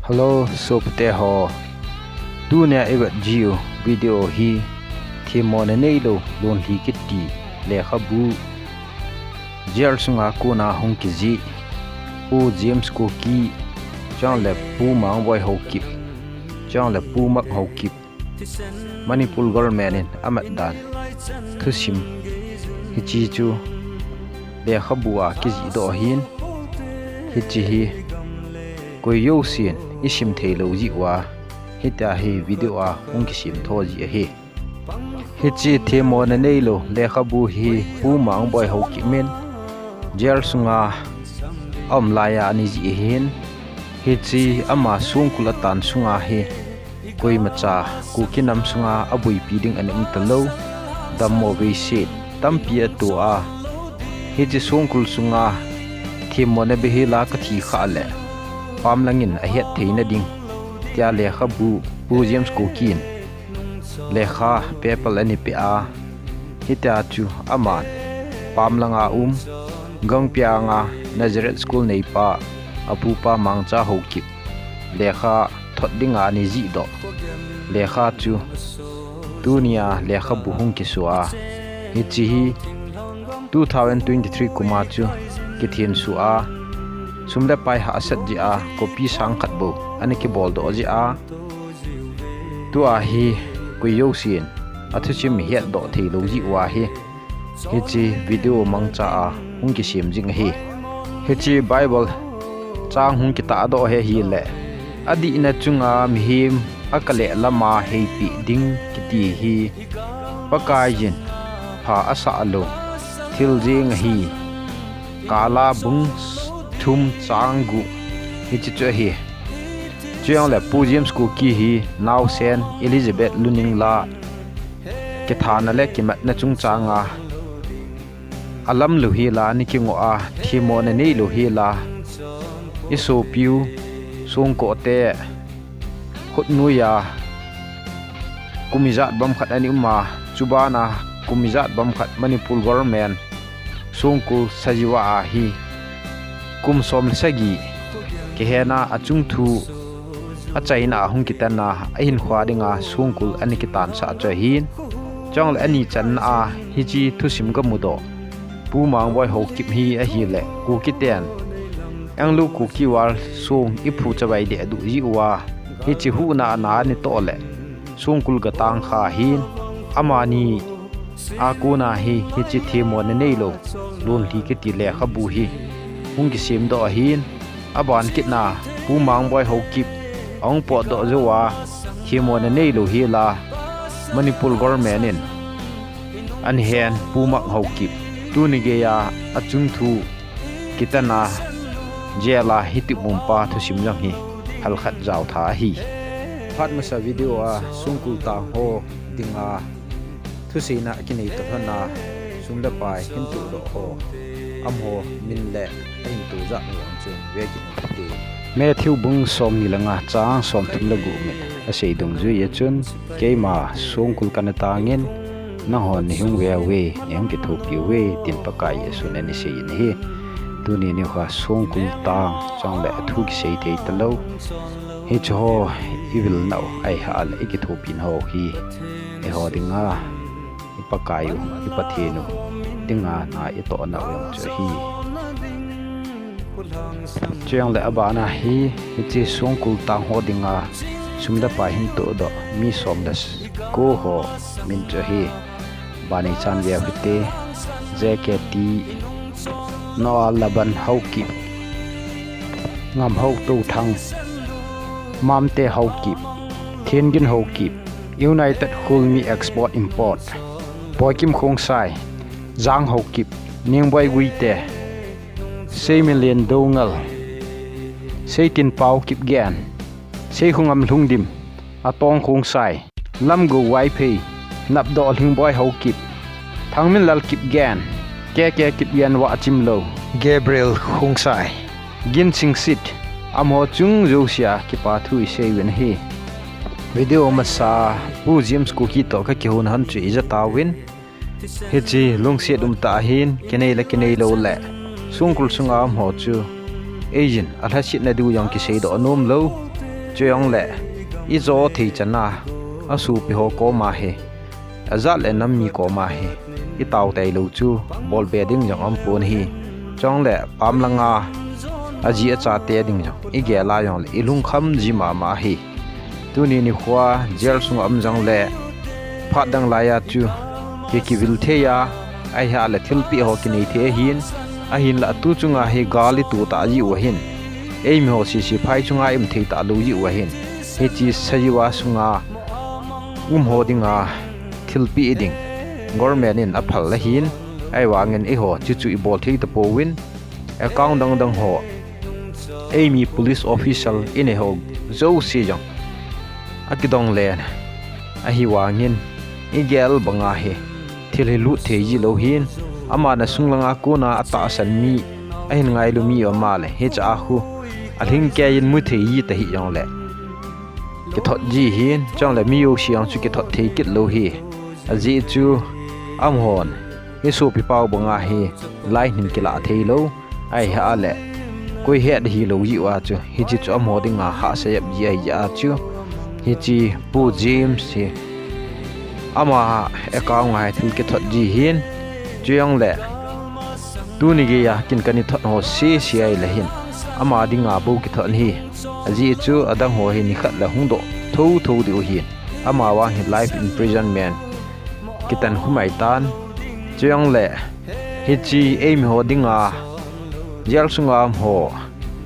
Hello, sopte ho. Dunia egat jiu video hi thimone neilo lon hi kiti le khabu. Jer sunga kuna hong kiji. U James ko ki chang le pu mang boy ho kip. Chang le pu mak ho kip. Manipul government in amat dan. Thusim hichi chu le khabu a kiji do hin. Hichi hi koi yo sin isim thelo ji wa hita he video a ong kisim tho ji he hichi themo na neilo le khabu hi pu mang boy ho ki men jer sunga am laya ni ji hin hichi ama sung kulatan sunga he koi macha ku kinam sunga abui piding anem talo dammo be se tampia to a hichi sung kul sunga themo na be hi la ka thi kha le pam langin a het theina ding tia le khabu pu James ko kin le kha people ani pe a hita chu aman pam langa gang pia nga Nazareth school nei pa apu pa mangcha ho ki le kha thot dinga ni ji do le kha chu dunia le khabu hung ki suwa hi chi hi 2023 kuma chu ki thien su a sumda pai ha asat ji a copy sang khat bo ani ki bol do ji a tu a hi ku yo sin athu chim hiat do thei lo ji wa hi chi video mang cha a hung ki sim jing hi chi bible chang hung ki ta do he hi le adi na chunga mihim akale lama he pi ding ki ti hi pakai jin pha asa alo thil jing hi kala bung thum changgu hi chi cho hi chiang le pu James ko ki hi now sen Elizabeth luning la ke thana le ki mat na chung changa alam lu hi la ni ki ngo a thimo na nei lu hi la iso piu song ko te khut nu ya kumizat bam khat ani ma chubana kumizat bam khat Manipur government song ko sajiwa a hi kum som sagi ke hena achung thu achaina hung kitana ahin khwadinga sungkul ani kitan sa cha hin chang ani chan a hiji thusim ga mudo pu mang boy ho kip hi a hi le ku kiten anglu ku kiwal sung iphu chabai de du ji wa hi chi hu na na ni to le sungkul ga tang kha hin amani akuna hi chi themo ne nei lo lon hi ki ti le khabu hi hung ki sim do hin aban kitna pu mang boy ho kip ong po do zowa themo na nei lo hi la Manipur government in an hen pu mak ho kip tu ni ge ya achung thu kitana jela hiti bumpa thu sim lang hi hal khat jaw tha hi phat ma sa video a sungkul ta ho dinga thu sina kinai to na sumda pai hin tu do ho amho min le ain tu za yang chu ve ki ti Matthew bung som ni langa chang som thum la gu me a sei dong ju ye chun ke ma song kul kan ta ngin na hon ni hung we ni hung ki thu pi we tin pa kai ye sun ani sei ni hi tu ni ni kha song kul ta chang le thu ki sei thei ta lo he cho he will know ai ha le ki thu pin ho hi e ho dinga pa kai u pa the nu dinga na e to na yong cho hi chiang le abana hi chi songkul tang ho dinga sumda pa hin to do mi som das ko ho min cho hi bani chan ya bite jkt no laban hau ki ngam hau to thang mam te hau ki thiên gin hau ki united hul mi export import boy kim khong sai Giang hậu kịp nieng boy gui te 6 million dongal sei tin pau kịp gan sei khung am lung dim atong khong sai lam go wifi nap do hing boy hậu kịp thang min lal kịp gan ke kịp yan wa chim lo Gabriel khong sai gin sing sit amho chung josia kipathu sei wen hi video masa pu James ko ki to ka ki hun han chi za tawin hichi lungsi ta hin kenei lo le sungkul sunga mo chu agent alhasit na du yang ki sei do nom lo chuyang le izo thei chana asu pi ho ko ma he azat le nam mi ko ma he I tau tai lo chu ball bedding jong am pon hi chong le pam langa aji acha te ding jong I ge la yong le ilung kham ji ma hi tu ni khwa jel sung am jang le phat dang la ya chu ke ki vil the ya ai ha le thil pi ho ki nei the hin a hin la tu chunga he gali tu ta ji wa hin ei mi ho si phai chunga im thei ta lo ji wa hin he chi sajiwa sunga ho dinga thil pi ding government in aphal la hin ai wangen e ho chu I bol thei ta po win account dang ho ei mi police official in e ho zo si jong akidong len a hi wangin igel banga he thil he lu thei ji lo hin ama na sunglanga ko na ata san mi a hin ngai lu mi ma le he cha hu a thing ke yin mu thei yi ta hi jong le ke thot ji hin chong le mi yo siang chu ke thot thei kit lo hi a ji chu am hon he so pi pau banga he lai nin ke la thei lo ai ha le koi he hi lo yi wa chu hi chi chu am ho ding ha se yap ji ai ya chu hi chi pu james he ama account ngai thil ke thot ji hin chuyang le tu ni ge ya kin kani thot ho si ai le hin ama dinga bu ki thon hi aji chu adang ho hi ni khat la hung do tho di hi ama wa hi life imprisonment kitan humai tan chuyang le hi chi aim ho dinga jel sunga ho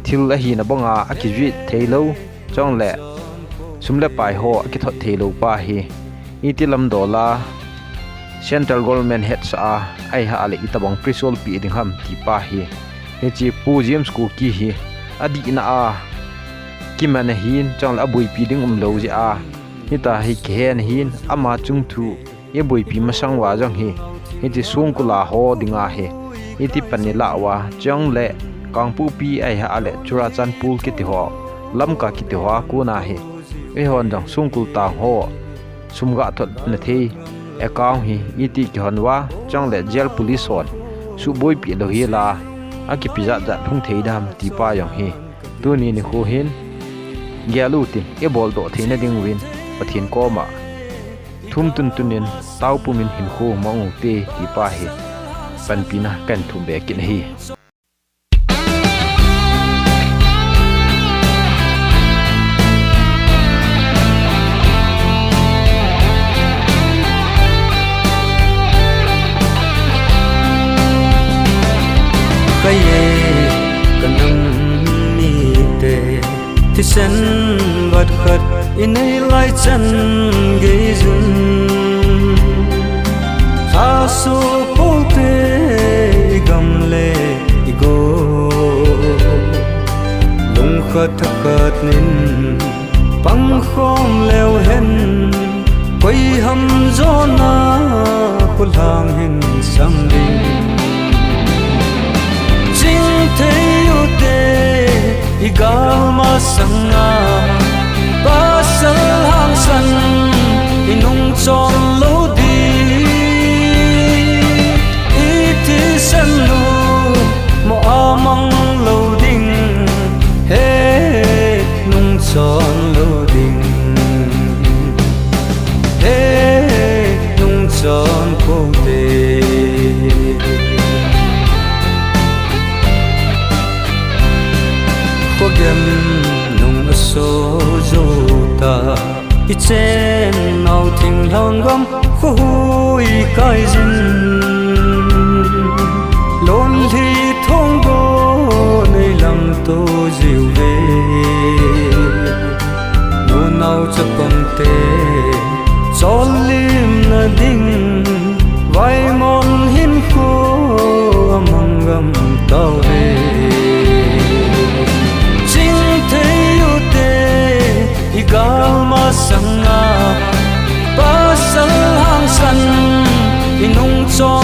thil la hi na bonga akiji theilo chong le sumle pai ho ki thot theilo pa hi itilam dola central government head sa ai ha ale itabang prisol pi ding ham ti pa hi he chi pu james ko ki hi adi na a ki man hin chang la bui pi ding lo ji a hita hi khen hin ama chung thu e bui pi masang wa jang hi he chi sung kula ho dinga he iti panila wa chang le kang pu pi ai ha ale chura chan pul ki ti ho lam ka ki ti ho ku na he e hon dang sung kul ta ho sumga thot na the account hi iti ki honwa chang le jail police on su boy pi lo hi la aki piza da thung thei dam ti pa yong hi tu ni khu hin gyalu ti e bol do theina ding win pathin ko ma thum tunin tau pumin hin khu mong te ti pa hi pan pina kan thum be kin hi kaye kanam ni te thi sen wat khat inai lai chan ge jun tha su po te gam le igo lung khat khat nin pang khom leo hen koi ham zo na khul hang hin sam ding thấy u tê igal ma sanga pasal hang san inung chon lo di iti san lu mo amang lo ding he nung chon lo ding he nung chon po te gem nung so zo ta ichen nau thing long gam khui kai jin lon li thong go nei lam to jiu ve no nau chapam te chol lim na ding vai mon hin ko amang gam tau ve igal ma sanga pasal hang san inung cho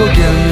ko gen